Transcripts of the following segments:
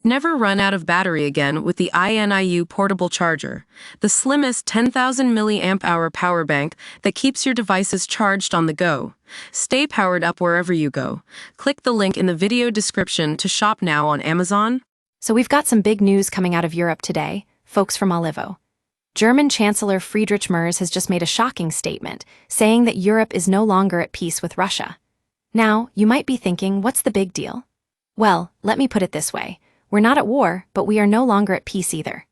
Never run out of battery again with the INIU portable charger, the slimmest 10,000 mAh power bank that keeps your devices charged on the go. Stay powered up wherever you go. Click the link in the video description to shop now on Amazon. So we've got some big news coming out of Europe today, folks from Olivo. German Chancellor Friedrich Merz has just made a shocking statement, saying that Europe is no longer at peace with Russia. Now, you might be thinking, what's the big deal? Well, let me put it this way. We're not at war, but we are no longer at peace either.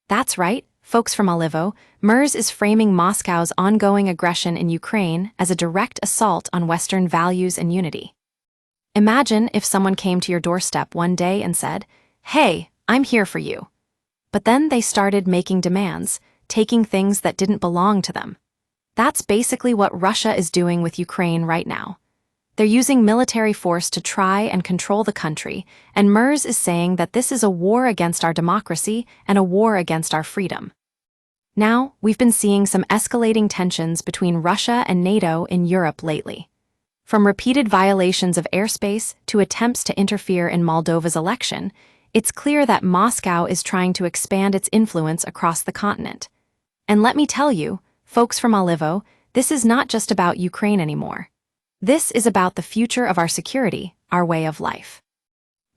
That's right, folks from Olivo, Merz is framing Moscow's ongoing aggression in Ukraine as a direct assault on Western values and unity. Imagine if someone came to your doorstep one day and said, "Hey, I'm here for you." But then they started making demands, taking things that didn't belong to them. That's basically what Russia is doing with Ukraine right now. They're using military force to try and control the country, and Merz is saying that this is a war against our democracy and a war against our freedom. Now, we've been seeing some escalating tensions between Russia and NATO in Europe lately. From repeated violations of airspace to attempts to interfere in Moldova's election, it's clear that Moscow is trying to expand its influence across the continent. And let me tell you, folks from Olivo, this is not just about Ukraine anymore. This is about the future of our security, our way of life.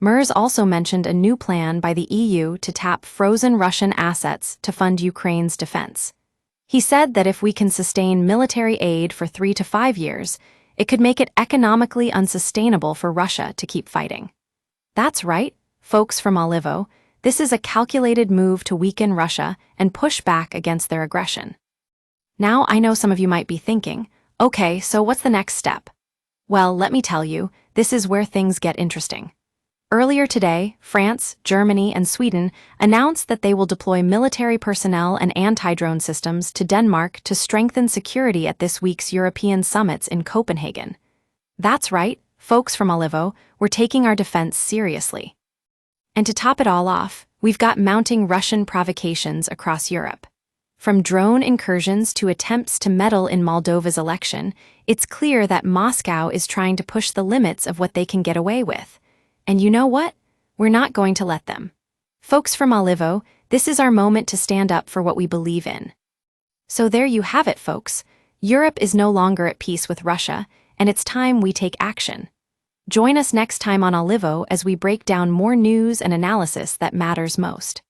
Merz also mentioned a new plan by the EU to tap frozen Russian assets to fund Ukraine's defense. He said that if we can sustain military aid for 3 to 5 years, it could make it economically unsustainable for Russia to keep fighting. That's right, folks from Olivo, this is a calculated move to weaken Russia and push back against their aggression. Now I know some of you might be thinking, okay, so what's the next step? Well, let me tell you, this is where things get interesting. Earlier today, France, Germany, and Sweden announced that they will deploy military personnel and anti-drone systems to Denmark to strengthen security at this week's European summits in Copenhagen. That's right, folks from Olivo, we're taking our defense seriously. And to top it all off, we've got mounting Russian provocations across Europe. From drone incursions to attempts to meddle in Moldova's election, it's clear that Moscow is trying to push the limits of what they can get away with. And you know what? We're not going to let them. Folks from Olivo, this is our moment to stand up for what we believe in. So there you have it, folks. Europe is no longer at peace with Russia, and it's time we take action. Join us next time on Olivo as we break down more news and analysis that matters most.